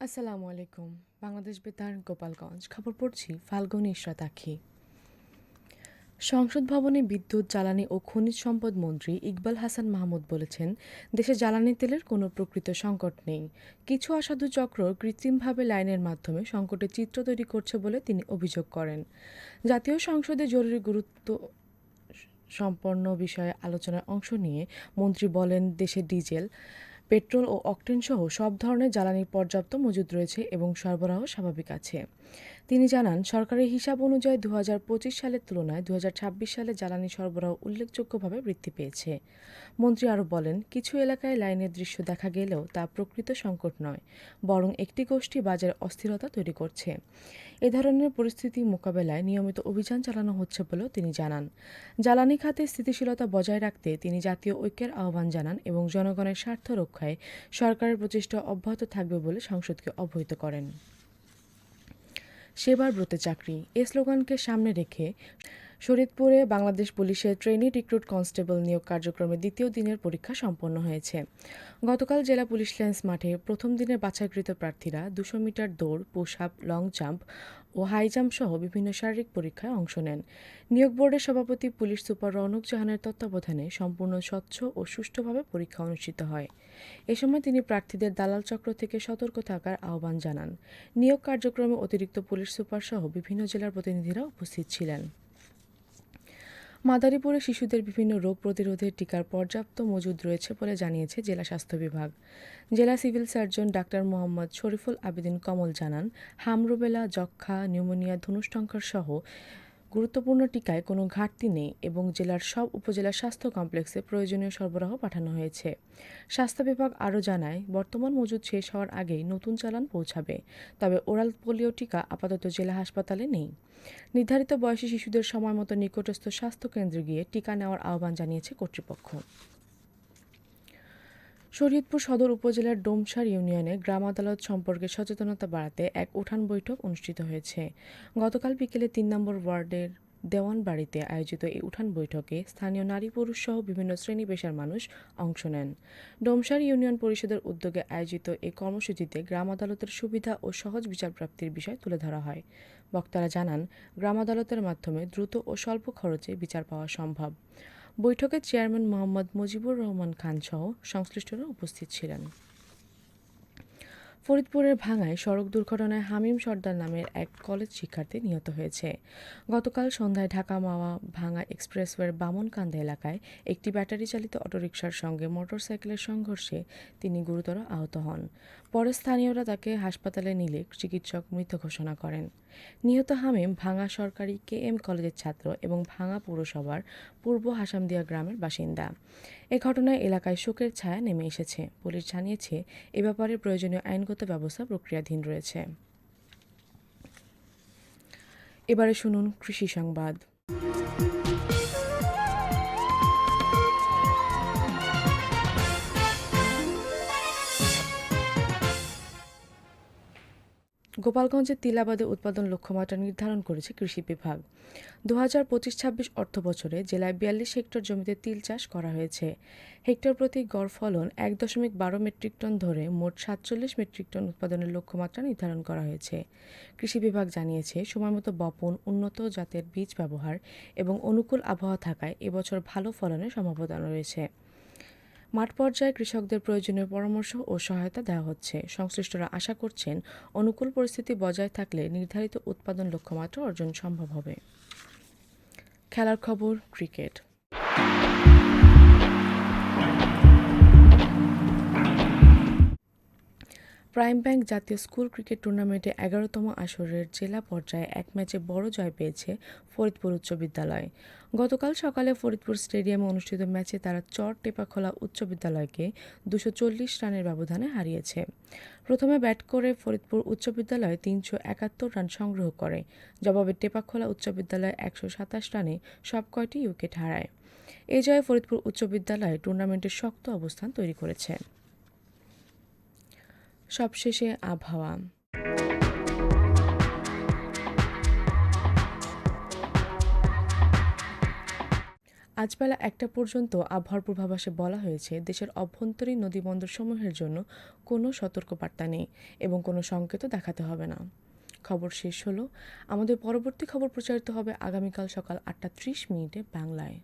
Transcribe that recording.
আসসালামু আলাইকুম। বাংলাদেশ বেতার গোপালগঞ্জ খবর পড়ছি ফাল্গুনী ইশরাত আখি। সংসদ ভবনে বিদ্যুৎ, জ্বালানি ও খনিজ সম্পদ মন্ত্রী ইকবাল হাসান মাহমুদ বলেছেন, দেশে জ্বালানি তেলের কোনো প্রকৃত সংকট নেই। কিছু অসাধু চক্র কৃত্রিমভাবে লাইনের মাধ্যমে সংকটের চিত্র তৈরি করছে বলে তিনি অভিযোগ করেন। জাতীয় সংসদে জরুরি গুরুত্ব সম্পন্ন বিষয়ে আলোচনায় অংশ নিয়ে মন্ত্রী বলেন, দেশে ডিজেল, পেট্রোল ও অকটেন সহ সব ধরনের জ্বালানির পর্যাপ্ত মজুদ রয়েছে এবং সরবরাহ স্বাভাবিক আছে। তিনি জানান, সরকারি হিসাব অনুযায়ী ২০২৫ সালের তুলনায় ২০২৬ সালে জ্বালানি সরবরাহ উল্লেখযোগ্যভাবে বৃদ্ধি পেয়েছে। মন্ত্রী আরও বলেন, কিছু এলাকায় লাইনের দৃশ্য দেখা গেলেও তা প্রকৃত সংকট নয়, বরং একটি গোষ্ঠী বাজারে অস্থিরতা তৈরি করছে। এ ধরনের পরিস্থিতি মোকাবেলায় নিয়মিত অভিযান চালানো হচ্ছে বলেও তিনি জানান। জ্বালানি খাতে স্থিতিশীলতা বজায় রাখতে তিনি জাতীয় ঐক্যের আহ্বান জানান এবং জনগণের স্বার্থ রক্ষায় সরকারের প্রচেষ্টা অব্যাহত থাকবে বলে সংসদকে অবহিত করেন। সেবার ব্রতে চাকরি, এ স্লোগানকে সামনে রেখে শরীয়তপুরে বাংলাদেশ পুলিশের ট্রেনি রিক্রুট কনস্টেবল নিয়োগ কার্যক্রমের দ্বিতীয় দিনের পরীক্ষা সম্পন্ন হয়েছে। গতকাল জেলা পুলিশ লাইন্স মাঠে প্রথম দিনের বাছাইকৃত প্রার্থীরা ২০০ মিটার দৌড়, পুশ আপ, লং জাম্প ও হাই জাম্প সহ বিভিন্ন শারীরিক পরীক্ষায় অংশ নেন। নিয়োগ বোর্ডের সভাপতি পুলিশ সুপার রৌনক জাহানের তত্ত্বাবধানে সম্পূর্ণ স্বচ্ছ ও সুষ্ঠুভাবে পরীক্ষা অনুষ্ঠিত হয়। এ সময় তিনি প্রার্থীদের দালাল চক্র থেকে সতর্ক থাকার আহ্বান জানান। নিয়োগ কার্যক্রমে অতিরিক্ত পুলিশ সুপার সহ বিভিন্ন জেলার প্রতিনিধিরা উপস্থিত ছিলেন। মাদারীপুরে শিশুদের বিভিন্ন রোগ প্রতিরোধের টিকার পর্যাপ্ত মজুদ রয়েছে বলে জানিয়েছে জেলা স্বাস্থ্য বিভাগ। জেলা civil surgeon doctor Mohammad Shariful Abedin Kamal জানান, হাম, রুবেলা, যক্ষ্মা, নিউমোনিয়া, ধনুষ্টঙ্কার সহ গুরুত্বপূর্ণ টিকায় কোনো ঘাটতি নেই এবং জেলার সব উপজেলা স্বাস্থ্য কমপ্লেক্সে প্রয়োজনীয় সরবরাহ পাঠানো হয়েছে। স্বাস্থ্য বিভাগ আরও জানায়, বর্তমান মজুদ শেষ হওয়ার আগেই নতুন চালান পৌঁছাবে। তবে ওরাল পোলিও টিকা আপাতত জেলা হাসপাতালে নেই। নির্ধারিত বয়সী শিশুদের সময়মতো নিকটস্থ স্বাস্থ্যকেন্দ্রে গিয়ে টিকা নেওয়ার আহ্বান জানিয়েছে কর্তৃপক্ষ। শরীয়তপুর সদর উপজেলার ডোমসার ইউনিয়নে গ্রাম আদালত সম্পর্কে সচেতনতা বাড়াতে এক উঠান বৈঠক অনুষ্ঠিত হয়েছে। গতকাল বিকেলে ৩ নম্বর ওয়ার্ডের দেওয়ান বাড়িতে আয়োজিত এই উঠান বৈঠকে স্থানীয় নারী পুরুষ সহ বিভিন্ন শ্রেণী পেশার মানুষ অংশ নেন। ডোমসার ইউনিয়ন পরিষদের উদ্যোগে আয়োজিত এই কর্মসূচিতে গ্রাম আদালতের সুবিধা ও সহজ বিচার প্রাপ্তির বিষয় তুলে ধরা হয়। বক্তারা জানান, গ্রাম আদালতের মাধ্যমে দ্রুত ও স্বল্প খরচে বিচার পাওয়া সম্ভব। বৈঠকে চেয়ারম্যান মোহাম্মদ মুজিবুর রহমান খান সহ সংশ্লিষ্টরা উপস্থিত ছিলেন। ফরিদপুরের ভাঙ্গায় সড়ক দুর্ঘটনায় হামিম সর্দার নামের এক কলেজ শিক্ষার্থী নিহত হয়েছে। গতকাল সন্ধ্যায় ঢাকা মাওয়া ভাঙ্গা এক্সপ্রেসওয়ের বামনকান্দা এলাকায় একটি ব্যাটারি চালিত অটোরিকশার সঙ্গে মোটরসাইকেলের সংঘর্ষে তিনি গুরুতর আহত হন। পরে স্থানীয়রা তাকে হাসপাতালে নিলে চিকিৎসক মৃত ঘোষণা করেন। নিহত হামিম ভাঙ্গা সরকারি KM কলেজের ছাত্র এবং ভাঙ্গা পৌরসভার পূর্ব হাসামদিয়া গ্রামের বাসিন্দা। এ ঘটনায় এলাকায় শোকের ছায়া নেমে এসেছে। পুলিশ জানিয়েছে, এ ব্যাপারে প্রয়োজনীয় আইনগত ব্যবস্থা প্রক্রিয়াধীন রয়েছে। এবারে শুনুন কৃষি সংবাদ। গোপালগঞ্জের তিলাবাদে উৎপাদন লক্ষ্যমাত্রা নির্ধারণ করেছে কৃষি বিভাগ। ২০২৫-২৬ অর্থবছরে জেলায় ৪২ হেক্টর জমিতে তিল চাষ করা হয়েছে। হেক্টর প্রতি গড় ফলন ১.১২ মেট্রিক টন ধরে মোট ৪৭ মেট্রিক টন উৎপাদনের লক্ষ্যমাত্রা নির্ধারণ করা হয়েছে। কৃষি বিভাগ জানিয়েছে, সময়মতো বপন, উন্নত জাতের বীজ ব্যবহার এবং অনুকূল আবহাওয়া থাকায় এবছর ভালো ফলনের সম্ভাবনা রয়েছে। মাঠ পর্যায়ে কৃষকদের প্রয়োজনীয় পরামর্শ ও সহায়তা দেওয়া হচ্ছে। সংশ্লিষ্টরা আশা করছেন, অনুকূল পরিস্থিতি বজায় থাকলে নির্ধারিত উৎপাদন লক্ষ্যমাত্রা অর্জন সম্ভব হবে। খেলার খবর, ক্রিকেট। প্রাইম ব্যাংক জাতীয় স্কুল ক্রিকেট টুর্নামেন্টে ১১তম আসরের জেলা পর্যায়ে এক ম্যাচে বড় জয় পেয়েছে ফরিদপুর উচ্চ বিদ্যালয়। গতকাল সকালে ফরিদপুর স্টেডিয়ামে অনুষ্ঠিত ম্যাচে তারা চর টেপাখোলা উচ্চ বিদ্যালয়কে ২৪০ রানের ব্যবধানে হারিয়েছে। প্রথমে ব্যাট করে ফরিদপুর উচ্চ বিদ্যালয় ৩৭১ রান সংগ্রহ করে। জবাবে টেপাখোলা উচ্চ বিদ্যালয় ১২৭ রানে সব কয়টি উইকেট হারায়। এ জয়ে ফরিদপুর উচ্চ বিদ্যালয় টুর্নামেন্টে শক্ত অবস্থান তৈরি করেছে। সবশেষে আবহাওয়া। আজ বেলা ১টা পর্যন্ত আবহাওয়ার পূর্বাভাসে বলা হয়েছে দেশের অভ্যন্তরীণ নদীবন্দরসমূহের জন্য কোনো সতর্কবার্তা নেই এবং কোনো সংকেতও দেখাতে হবে না। খবর শেষ হলো। আমাদের পরবর্তী খবর প্রচারিত হবে আগামীকাল সকাল ৮টা ৩০ মিনিটে বাংলায়।